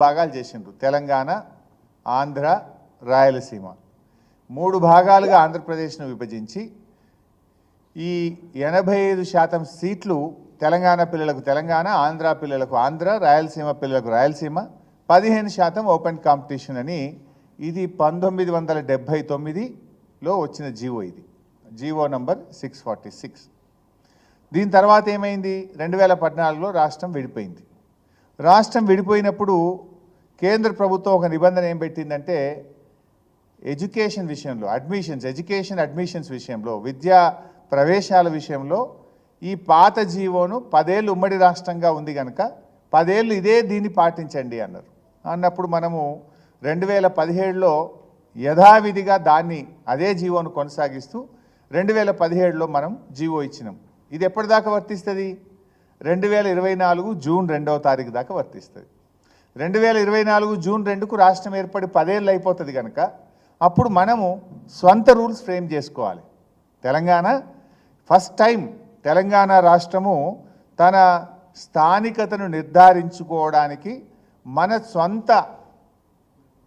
భాగాలు చేసిండ్రు. తెలంగాణ, ఆంధ్ర, రాయలసీమ 3 భాగాలుగా ఆంధ్రప్రదేశ్ను విభజించి ఈ 85% సీట్లు తెలంగాణ పిల్లలకు తెలంగాణ, ఆంధ్ర పిల్లలకు ఆంధ్ర, రాయలసీమ పిల్లలకు రాయలసీమ, 15% ఓపెన్ కాంపిటీషన్ అని ఇది 1979లో వచ్చిన జీవో. ఇది జీవో నంబర్ 646. దీని తర్వాత ఏమైంది? 2014లో రాష్ట్రం విడిపోయింది. రాష్ట్రం విడిపోయినప్పుడు కేంద్ర ప్రభుత్వం ఒక నిబంధన ఏం పెట్టిందంటే ఎడ్యుకేషన్ విషయంలో ఎడ్యుకేషన్ అడ్మిషన్స్ విషయంలో, విద్యా ప్రవేశాల విషయంలో ఈ పాత జీవోను 10 ఏళ్ళు ఉమ్మడి రాష్ట్రంగా ఉంది కనుక 10 ఏళ్ళు దీన్ని పాటించండి అన్నారు. అన్నప్పుడు మనము 2017లో యథావిధిగా దాన్ని అదే జీవోను కొనసాగిస్తూ 2017లో మనం జీవో ఇచ్చినాం. ఇది ఎప్పటిదాకా వర్తిస్తుంది? 2024 జూన్ 2వ తారీఖు దాకా వర్తిస్తుంది. 2024 జూన్ 2కు రాష్ట్రం ఏర్పడి 10 ఏళ్ళు అయిపోతుంది కనుక అప్పుడు మనము స్వంత రూల్స్ ఫ్రేమ్ చేసుకోవాలి. తెలంగాణ ఫస్ట్ టైం తెలంగాణ రాష్ట్రము తన స్థానికతను నిర్ధారించుకోవడానికి మన సొంత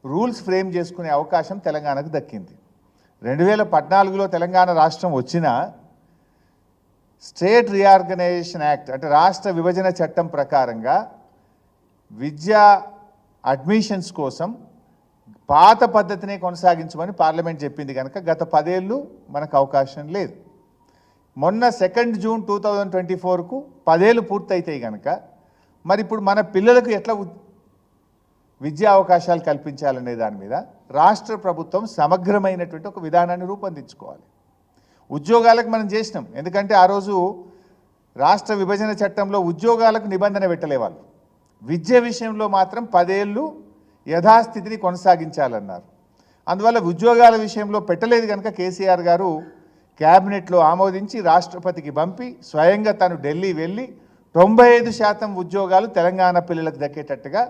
రూల్స్ ఫ్రేమ్ చేసుకునే అవకాశం తెలంగాణకు దక్కింది. 2014లో తెలంగాణ రాష్ట్రం వచ్చిన స్టేట్ రీఆర్గనైజేషన్ యాక్ట్ అంటే రాష్ట్ర విభజన చట్టం ప్రకారంగా విద్యా అడ్మిషన్స్ కోసం పాత పద్ధతినే కొనసాగించమని పార్లమెంట్ చెప్పింది కనుక గత 10 ఏళ్ళు మనకు అవకాశం లేదు. మొన్న 2 జూన్ 2024కు 10 ఏళ్ళు పూర్తయితాయి కనుక మరి ఇప్పుడు మన పిల్లలకు ఎట్లా విద్యా అవకాశాలు కల్పించాలనే దాని మీద రాష్ట్ర ప్రభుత్వం సమగ్రమైనటువంటి ఒక విధానాన్ని రూపొందించుకోవాలి. ఉద్యోగాలకు మనం చేసినాం, ఎందుకంటే ఆ రోజు రాష్ట్ర విభజన చట్టంలో ఉద్యోగాలకు నిబంధన పెట్టలేవాళ్ళు. విద్య విషయంలో మాత్రం 10 ఏళ్ళు యథాస్థితిని కొనసాగించాలన్నారు. అందువల్ల ఉద్యోగాల విషయంలో పెట్టలేదు కనుక కేసీఆర్ గారు క్యాబినెట్లో ఆమోదించి రాష్ట్రపతికి పంపి స్వయంగా తను ఢిల్లీ వెళ్ళి 95% ఉద్యోగాలు తెలంగాణ పిల్లలకు దక్కేటట్టుగా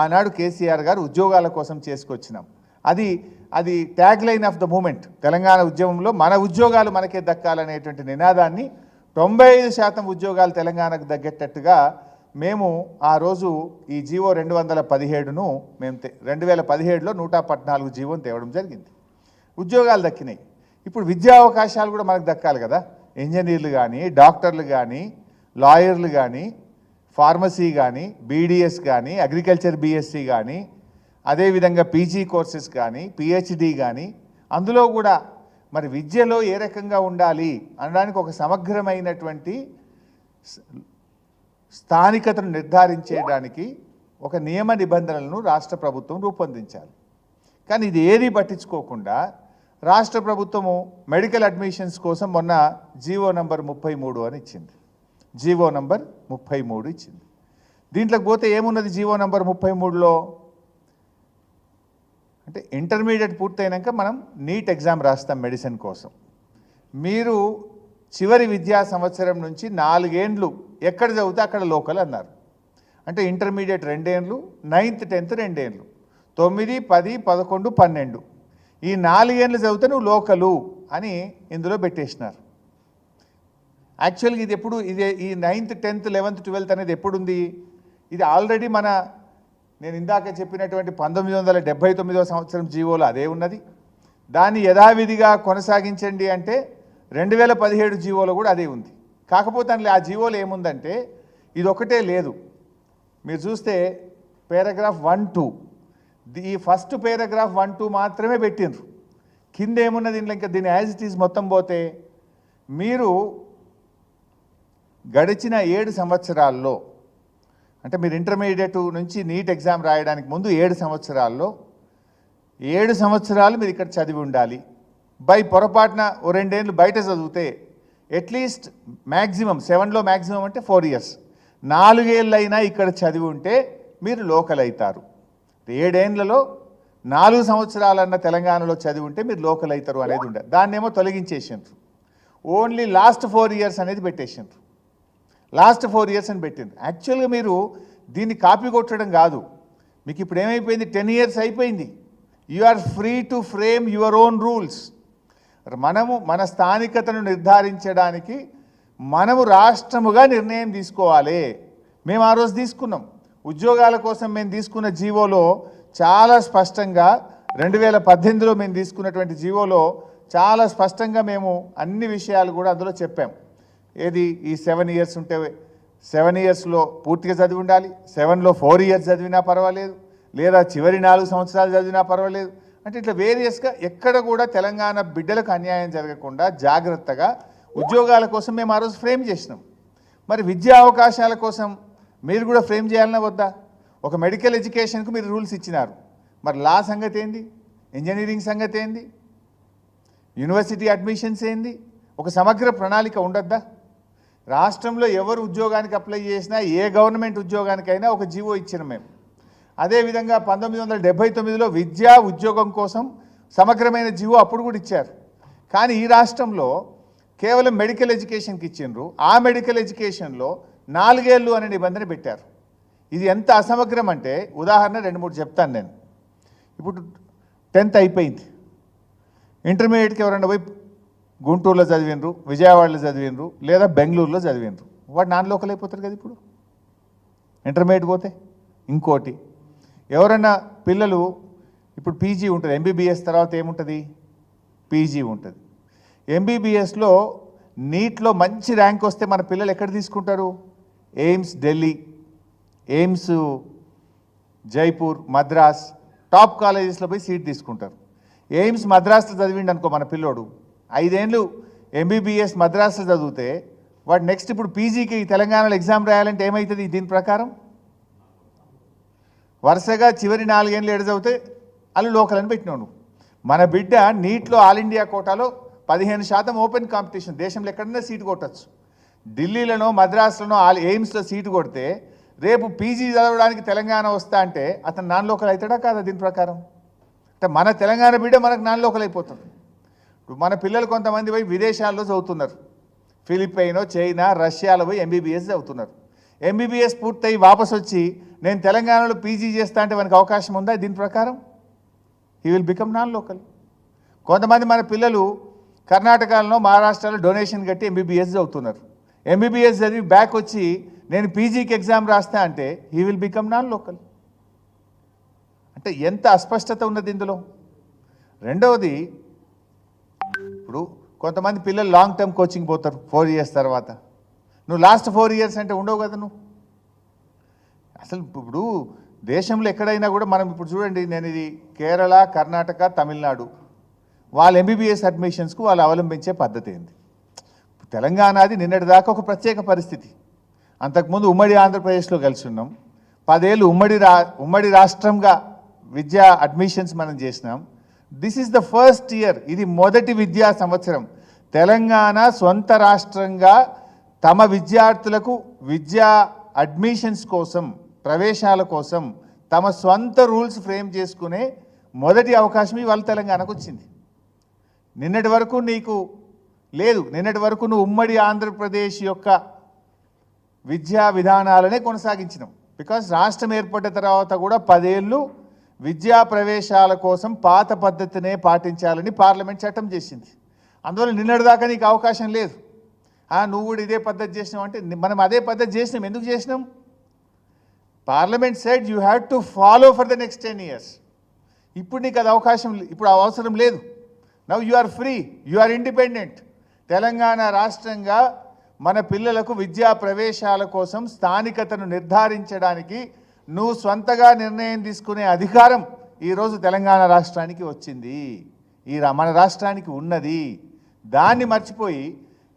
ఆనాడు కేసీఆర్ గారు ఉద్యోగాల కోసం చేసుకొచ్చినాం. అది tag line of the moment. Telangana ఉద్యమంలో మన ఉద్యోగాలు మనకే దక్కాలనేటువంటి నినాదాన్ని 95% ఉద్యోగాలు తెలంగాణకు దగ్గేటట్టుగా మేము ఆ రోజు ఈ జీవో 217ను మేము 2017లో 114 జీవోని తేవడం జరిగింది. ఉద్యోగాలు దక్కినాయి. ఇప్పుడు విద్యా అవకాశాలు కూడా మనకు దక్కాలి కదా. ఇంజనీర్లు కానీ, డాక్టర్లు కానీ, లాయర్లు కానీ, ఫార్మసీ కానీ, బీడీఎస్ కానీ, అగ్రికల్చర్ బీఎస్సీ కానీ, అదేవిధంగా పీజీ కోర్సెస్ కానీ, పిహెచ్డి కానీ, అందులో కూడా మరి విద్యలో ఏ రకంగా ఉండాలి అనడానికి ఒక సమగ్రమైనటువంటి స్థానికతను నిర్ధారించేయడానికి ఒక నియమ నిబంధనలను రాష్ట్ర ప్రభుత్వం రూపొందించాలి. కానీ ఇది ఏది పట్టించుకోకుండా రాష్ట్ర ప్రభుత్వము మెడికల్ అడ్మిషన్స్ కోసం మొన్న జీవో నంబర్ 33 అని ఇచ్చింది. జీవో నంబర్ 33 ఇచ్చింది. దీంట్లోకి పోతే ఏమున్నది జీవో నంబర్ 33లో అంటే ఇంటర్మీడియట్ పూర్తయినాక మనం నీట్ ఎగ్జామ్ రాస్తాం మెడిసిన్ కోసం. మీరు చివరి విద్యా సంవత్సరం నుంచి 4 ఏండ్లు ఎక్కడ చదివితే అక్కడ లోకల్ అన్నారు. అంటే ఇంటర్మీడియట్ 2 ఏండ్లు, 9th 10th 2 ఏండ్లు, 9, 10, 11, 12 ఈ 4 ఏండ్లు చదివితే నువ్వు లోకలు అని ఇందులో పెట్టేసినారు. యాక్చువల్గా ఇది ఎప్పుడు ఈ 9th 10th 11th 12th అనేది ఎప్పుడుంది? ఇది ఆల్రెడీ నేను ఇందాక చెప్పినటువంటి 1979వ సంవత్సరం జీవోలో అదే ఉన్నది. దాన్ని యథావిధిగా కొనసాగించండి అంటే 2017 జీవోలో కూడా అదే ఉంది. కాకపోతే ఆ జీవోలో ఏముందంటే ఇది ఒకటే లేదు. మీరు చూస్తే పారాగ్రాఫ్ 1, 2 ఈ ఫస్ట్ పారాగ్రాఫ్ 1, 2 మాత్రమే పెట్టిండ్రు. కింద ఏమున్నది ఇంకా దీని యాజ్ ఇట్ ఈజ్ మొత్తం పోతే మీరు గడిచిన 7 సంవత్సరాల్లో అంటే మీరు ఇంటర్మీడియట్ నుంచి నీట్ ఎగ్జామ్ రాయడానికి ముందు 7 సంవత్సరాల్లో 7 సంవత్సరాలు మీరు ఇక్కడ చదివి ఉండాలి. బై పొరపాటున 2 ఏండ్లు బయట చదివితే అట్లీస్ట్ మ్యాక్సిమం 7లో మ్యాక్సిమం అంటే 4 ఇయర్స్ 4 ఏళ్ళైనా ఇక్కడ చదివి ఉంటే మీరు లోకల్ అవుతారు. 7 ఏండ్లలో 4 సంవత్సరాలన్న తెలంగాణలో చదివి ఉంటే మీరు లోకల్ అవుతారు అనేది ఉండదు. దాన్నేమో తొలగించేసిండ్రు. ఓన్లీ లాస్ట్ 4 ఇయర్స్ అనేది పెట్టేసిండ్రు. లాస్ట్ 4 ఇయర్స్ అని పెట్టింది. యాక్చువల్గా మీరు దీన్ని కాపీ కొట్టడం కాదు. మీకు ఇప్పుడు ఏమైపోయింది? 10 ఇయర్స్ అయిపోయింది. You are free to frame your own rules. మనము మన స్థానికతను నిర్ధారించడానికి మనము రాష్ట్రముగా నిర్ణయం తీసుకోవాలి. మేము ఆ రోజు తీసుకున్నాం. ఉద్యోగాల కోసం మేము తీసుకున్న జీవోలో చాలా స్పష్టంగా 2018లో మేము తీసుకున్నటువంటి జీవోలో చాలా స్పష్టంగా మేము అన్ని విషయాలు కూడా అందులో చెప్పాం. ఏది ఈ 7 ఇయర్స్ ఉంటే 7 ఇయర్స్లో పూర్తిగా చదివి ఉండాలి, 7లో 4 ఇయర్స్ చదివినా పర్వాలేదు, లేదా చివరి 4 సంవత్సరాలు చదివినా పర్వాలేదు. అంటే ఇట్లా వేరియస్గా ఎక్కడ కూడా తెలంగాణ బిడ్డలకు అన్యాయం జరగకుండా జాగ్రత్తగా ఉద్యోగాల కోసం మేము ఆ రోజు ఫ్రేమ్ చేసినాం. మరి విద్యా అవకాశాల కోసం మీరు కూడా ఫ్రేమ్ చేయాలన్నా వద్దా? ఒక మెడికల్ ఎడ్యుకేషన్కు మీరు రూల్స్ ఇచ్చినారు, మరి లా సంగతి ఏంది, ఇంజనీరింగ్ సంగతి ఏంది, యూనివర్సిటీ అడ్మిషన్స్ ఏంది? ఒక సమగ్ర ప్రణాళిక ఉండద్దా? రాష్ట్రంలో ఎవరు ఉద్యోగానికి అప్లై చేసినా ఏ గవర్నమెంట్ ఉద్యోగానికైనా ఒక జీవో ఇచ్చినాం మేము. అదేవిధంగా 1979లో విద్యా ఉద్యోగం కోసం సమగ్రమైన జీవో అప్పుడు కూడా ఇచ్చారు. కానీ ఈ రాష్ట్రంలో కేవలం మెడికల్ ఎడ్యుకేషన్కి ఇచ్చిండ్రు. ఆ మెడికల్ ఎడ్యుకేషన్లో 4 ఏళ్ళు అనే నిబంధన పెట్టారు. ఇది ఎంత అసమగ్రం అంటే ఉదాహరణ 2-3 చెప్తాను నేను. ఇప్పుడు 10th అయిపోయింది, ఇంటర్మీడియట్కి ఎవరైనా పోయి గుంటూరులో చదివినరు, విజయవాడలో చదివినరు, లేదా బెంగళూరులో చదివినరు, వాడు నాన్ లోకల్ అయిపోతారు కదా. ఇప్పుడు ఇంటర్మీడియట్ పోతే ఇంకోటి ఎవరన్నా పిల్లలు ఇప్పుడు పీజీ ఉంటుంది, ఎంబీబీఎస్ తర్వాత ఏముంటుంది, పీజీ ఉంటుంది. ఎంబీబీఎస్లో నీట్లో మంచి ర్యాంక్ వస్తే మన పిల్లలు ఎక్కడ తీసుకుంటారు? AIIMS Delhi, AIIMS Jaipur, Madras top కాలేజెస్లో పోయి సీట్ తీసుకుంటారు. ఎయిమ్స్ మద్రాస్లో చదివిండి అనుకో మన పిల్లోడు, 5 ఏళ్ళు ఎంబీబీఎస్ మద్రాస్లో చదివితే వాడు నెక్స్ట్ ఇప్పుడు పీజీకి తెలంగాణలో ఎగ్జామ్ రాయాలంటే ఏమవుతుంది? దీని ప్రకారం వరుసగా చివరి 4 ఏళ్ళు ఏడు చదివితే వాళ్ళు లోకల్ అని పెట్టినాడు. మన బిడ్డ నీట్లో ఆల్ ఇండియా కోటాలో 15% ఓపెన్ కాంపిటీషన్, దేశంలో ఎక్కడైనా సీటు కొట్టచ్చు. ఢిల్లీలోనో మద్రాసులోనో ఎయిమ్స్లో సీటు కొడితే రేపు పీజీ చదవడానికి తెలంగాణ వస్తా అంటే అతను నాన్ లోకల్ అవుతాడా కాదా? దీని ప్రకారం అంటే మన తెలంగాణ బిడ్డ మనకు నాన్ లోకల్ అయిపోతుంది. ఇప్పుడు మన పిల్లలు కొంతమంది పోయి విదేశాల్లో చదువుతున్నారు, ఫిలిప్పైనో, చైనా, రష్యాలో పోయి ఎంబీబీఎస్ చదువుతున్నారు. ఎంబీబీఎస్ పూర్తయి వాపసు వచ్చి నేను తెలంగాణలో పీజీ చేస్తా అంటే మనకు అవకాశం ఉందా? దీని ప్రకారం he will become non local. కొంతమంది మన పిల్లలు కర్ణాటకలో, మహారాష్ట్రలో డొనేషన్ కట్టి ఎంబీబీఎస్ చదువుతున్నారు. ఎంబీబీఎస్ చదివి బ్యాక్ వచ్చి నేను పీజీకి ఎగ్జామ్ రాస్తా అంటే he will become non local. అంటే ఎంత అస్పష్టత ఉన్నది ఇందులో. రెండవది, ఇప్పుడు కొంతమంది పిల్లలు లాంగ్ టర్మ్ కోచింగ్ పోతారు 4 ఇయర్స్ తర్వాత. నువ్వు లాస్ట్ 4 ఇయర్స్ అంటే ఉండవు కదా నువ్వు. అసలు ఇప్పుడు దేశంలో ఎక్కడైనా కూడా మనం ఇప్పుడు చూడండి, నేను ఇది కేరళ, కర్ణాటక, తమిళనాడు వాళ్ళ ఎంబీబీఎస్ అడ్మిషన్స్కు వాళ్ళు అవలంబించే పద్ధతి ఏంది? తెలంగాణది నిన్నటిదాకా ఒక ప్రత్యేక పరిస్థితి. అంతకుముందు ఉమ్మడి ఆంధ్రప్రదేశ్లో కలిసి ఉన్నాం. 10 ఏళ్ళు ఉమ్మడి రాష్ట్రంగా విద్యా అడ్మిషన్స్ మనం చేసినాం. This is the first year, ఇది మొదటి విద్యా సంవత్సరం తెలంగాణ సొంత రాష్ట్రంగా తమ విద్యార్థులకు విద్యా అడ్మిషన్స్ కోసం, ప్రవేశాల కోసం తమ సొంత రూల్స్ ఫ్రేమ్ చేసుకునే మొదటి అవకాశం ఇవాళ తెలంగాణకు వచ్చింది. నిన్నటి వరకు నీకు లేదు, నిన్నటి వరకు నువ్వు ఉమ్మడి ఆంధ్రప్రదేశ్ యొక్క విద్యా విధానాలనే కొనసాగించినాం. బికాజ్ రాష్ట్రం ఏర్పడిన తర్వాత కూడా 10 ఏళ్ళు విద్యా ప్రవేశాల కోసం పాత పద్ధతినే పాటించాలని పార్లమెంట్ చట్టం చేసింది. అందువల్ల నిన్నటిదాకా నీకు అవకాశం లేదు. నువ్వు కూడా ఇదే పద్ధతి చేసినావు అంటే మనం అదే పద్ధతి చేసినాం. ఎందుకు చేసినాం? Parliament said you have to follow for the next 10 years. ఇప్పుడు నీకు అది అవకాశం, ఇప్పుడు అవసరం లేదు. Now you are free, you are independent. Telangana రాష్ట్రంగా మన పిల్లలకు విద్యా ప్రవేశాల కోసం స్థానికతను నిర్ధారించడానికి నువ్వు స్వంతగా నిర్ణయం తీసుకునే అధికారం ఈరోజు తెలంగాణ రాష్ట్రానికి వచ్చింది, మన రాష్ట్రానికి ఉన్నది. దాన్ని మర్చిపోయి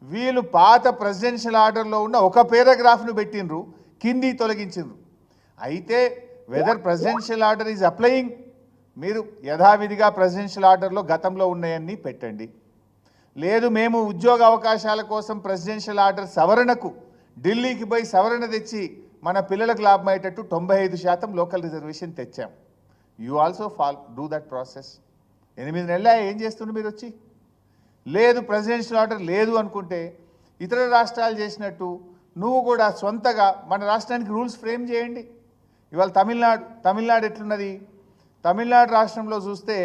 వీళ్ళు పాత ప్రెసిడెన్షియల్ ఆర్డర్లో ఉన్న ఒక పారాగ్రాఫ్ను పెట్టినరు, కింది తొలగించిండ్రు. అయితే whether presidential order is applying, మీరు యథావిధిగా ప్రెసిడెన్షియల్ ఆర్డర్లో గతంలో ఉన్నాయన్నీ పెట్టండి. లేదు మేము ఉద్యోగ అవకాశాల కోసం ప్రెసిడెన్షియల్ ఆర్డర్ సవరణకు ఢిల్లీకి పోయి సవరణ తెచ్చి మన పిల్లలకు లాభమయ్యేటట్టు 95% లోకల్ రిజర్వేషన్ తెచ్చాం. You also do that process. 8 నెలల ఏం చేస్తుండే మీరు వచ్చి? లేదు ప్రెసిడెన్షియల్ ఆర్డర్ లేదు అనుకుంటే ఇతర రాష్ట్రాలు చేసినట్టు నువ్వు కూడా సొంతగా మన రాష్ట్రానికి రూల్స్ ఫ్రేమ్ చేయండి. ఇవాళ తమిళనాడు ఎట్లున్నది? తమిళనాడు రాష్ట్రంలో చూస్తే